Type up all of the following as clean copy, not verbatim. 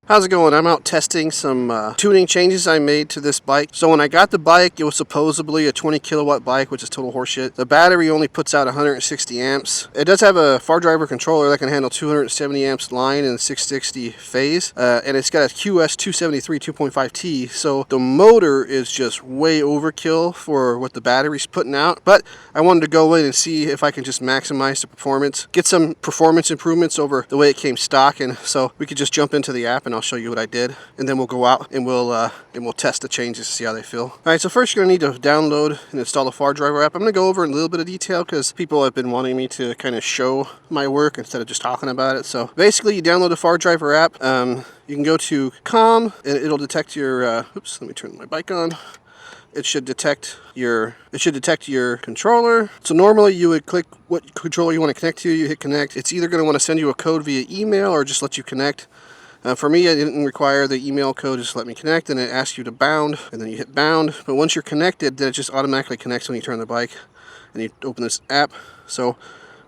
How's it going? I'm out testing some tuning changes I made to this bike. So when I got the bike, it was supposedly a 20 kilowatt bike, which is total horseshit. The battery only puts out 160 amps. It does have a FarDriver controller that can handle 270 amps line and 660 phase. And it's got a QS273 2.5T. So the motor is just way overkill for what the battery's putting out. But I wanted to go in and see if I can just maximize the performance, get some performance improvements over the way it came stock. And so we could just jump into the app and I'll show you what I did, and then we'll go out and we'll test the changes to see how they feel. All right, so first you're gonna need to download and install the FarDriver app. I'm gonna go over in a little bit of detail because people have been wanting me to kind of show my work instead of just talking about it. So basically, you download the FarDriver app. You can go to COM and it'll detect your. Oops, let me turn my bike on. It should detect your controller. So normally you would click what controller you want to connect to. You hit connect. It's either going to want to send you a code via email or just let you connect. For me, I didn't require the email code, just let me connect, and it asks you to bound, and then you hit bound. But once you're connected, then it just automatically connects when you turn the bike, and you open this app. So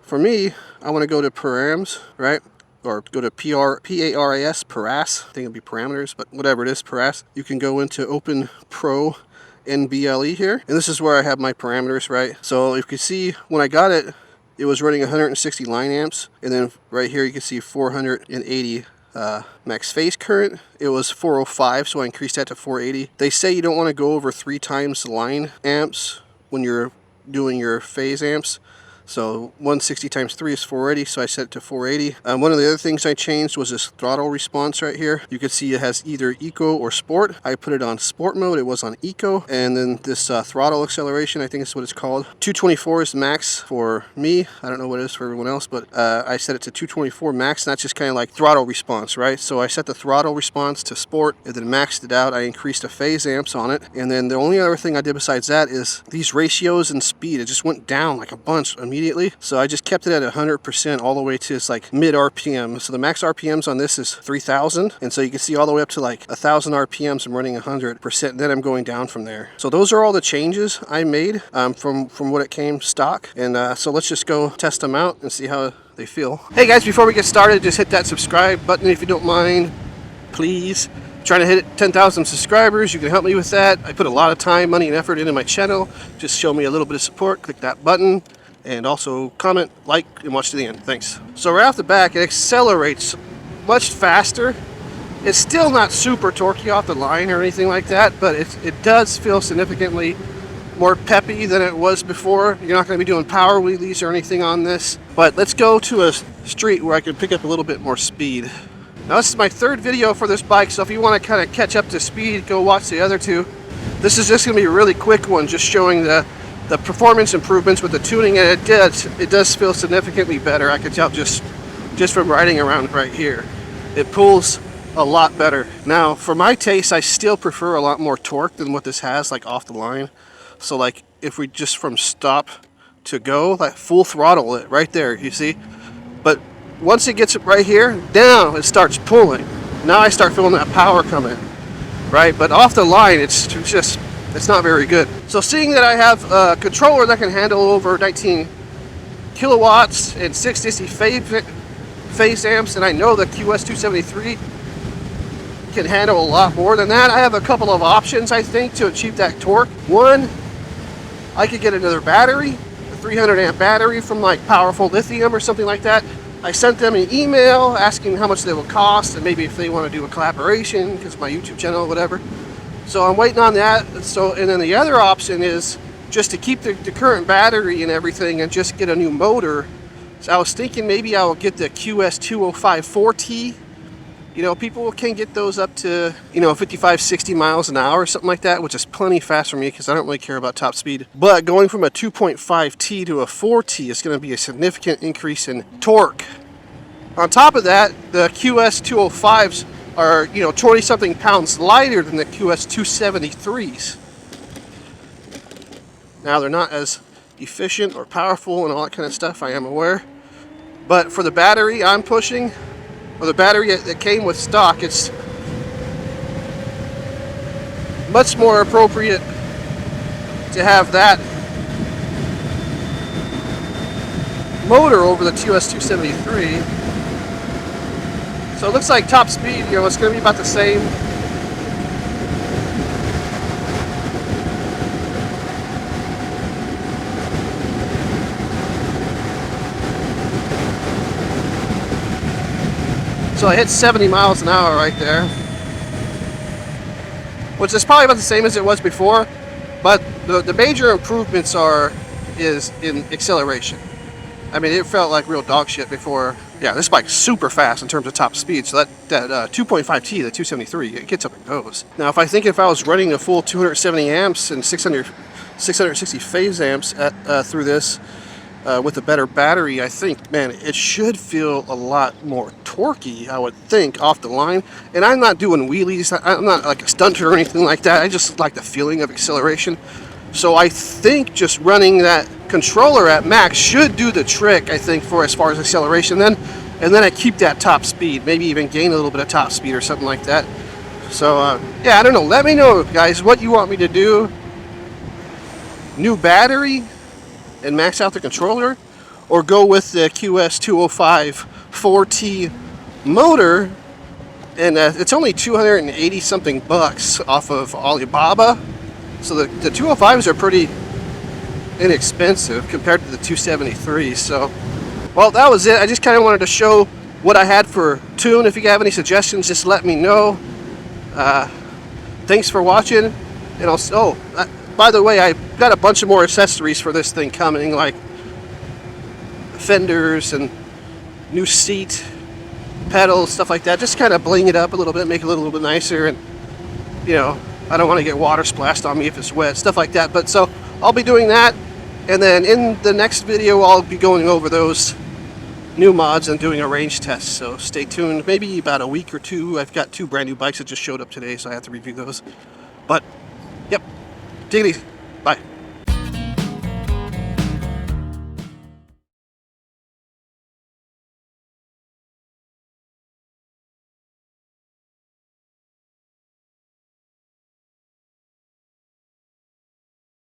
for me, I want to go to params, right? Or go to PARAS, paras. I think it'd be parameters, but whatever it is, paras. You can go into Open Pro NBLE here, and this is where I have my parameters, right? So if you can see, when I got it, it was running 160 line amps, and then right here you can see 480 max phase current. It was 405, so I increased that to 480. They say you don't want to go over 3 times line amps when you're doing your phase amps. So 160 times 3 is 480, so I set it to 480. One of the other things I changed was this throttle response right here. You can see it has either Eco or Sport. I put it on Sport mode, it was on Eco. And then this throttle acceleration, I think is what it's called. 224 is max for me. I don't know what it is for everyone else, but I set it to 224 max, and that's just kind of like throttle response, right? So I set the throttle response to Sport, and then maxed it out. I increased the phase amps on it. And then the only other thing I did besides that is these ratios and speed. It just went down like a bunch immediately. So I just kept it at 100% all the way to its like mid RPM. So the max RPMs on this is 3,000, and so you can see all the way up to like 1,000 RPMs. I'm running 100%, and then I'm going down from there. So those are all the changes I made from what it came stock. And so let's just go test them out and see how they feel. Hey guys, before we get started, just hit that subscribe button if you don't mind, please. Trying to hit 10,000 subscribers. You can help me with that. I put a lot of time, money, and effort into my channel. Just show me a little bit of support. Click that button. And also comment, like, and watch to the end. Thanks. So right off the back, it accelerates much faster. It's still not super torquey off the line or anything like that, but it does feel significantly more peppy than it was before. You're not going to be doing power wheelies or anything on this. But let's go to a street where I can pick up a little bit more speed. Now this is my 3rd video for this bike, so if you want to kind of catch up to speed, go watch the other 2. This is just going to be a really quick one, just showing the performance improvements with the tuning, and it does feel significantly better. I could tell just from riding around right here. It pulls a lot better. Now, for my taste, I still prefer a lot more torque than what this has, like off the line. So like if we just from stop to go, like full throttle it right there, you see? But once it gets right here, down, it starts pulling. Now I start feeling that power coming, right? But off the line, it's not very good. So seeing that I have a controller that can handle over 19 kilowatts and 660 phase amps, and I know the QS273 can handle a lot more than that, I have a couple of options, I think, to achieve that torque. One, I could get another battery, a 300 amp battery from like Powerful Lithium or something like that. I sent them an email asking how much they would cost and maybe if they want to do a collaboration because my YouTube channel or whatever. So I'm waiting on that. So, and then the other option is just to keep the current battery and everything and just get a new motor. So I was thinking maybe I'll get the QS205 4T. You know, people can get those up to, 55, 60 miles an hour or something like that, which is plenty fast for me because I don't really care about top speed. But going from a 2.5T to a 4T is going to be a significant increase in torque. On top of that, the QS205s are 20 something pounds lighter than the QS273s. Now they're not as efficient or powerful and all that kind of stuff, I am aware, but for the battery I'm pushing, or the battery that came with stock, it's much more appropriate to have that motor over the QS273. So it looks like top speed, you know, it's going to be about the same. So I hit 70 miles an hour right there, which is probably about the same as it was before, but the major improvements is in acceleration. I mean, it felt like real dog shit before. Yeah, this bike's super fast in terms of top speed, so that 2.5T, the 273, it gets up and goes. Now, if I was running a full 270 amps and 660 phase amps through this, with a better battery, I think, man, it should feel a lot more torquey, I would think, off the line. And I'm not doing wheelies, I'm not like a stunter or anything like that, I just like the feeling of acceleration. So I think just running that controller at max should do the trick, I think, for as far as acceleration. And then I keep that top speed, maybe even gain a little bit of top speed or something like that. So, yeah, I don't know. Let me know, guys, what you want me to do. New battery and max out the controller, or go with the QS205 4T motor, and it's only 280 something bucks off of Alibaba. So the 205s are pretty inexpensive compared to the 273. So, well, that was it. I just kind of wanted to show what I had for tune. If you have any suggestions, just let me know. Thanks for watching, and by the way, I got a bunch of more accessories for this thing coming, like fenders and new seat, pedals, stuff like that. Just kind of bling it up a little bit, make it a little bit nicer, and you know, I don't want to get water splashed on me if it's wet, stuff like that. But so I'll be doing that, and then in the next video I'll be going over those new mods and doing a range test. So stay tuned. Maybe about a week or two. I've got 2 brand new bikes that just showed up today, so I have to review those. But yep, take it easy. Bye.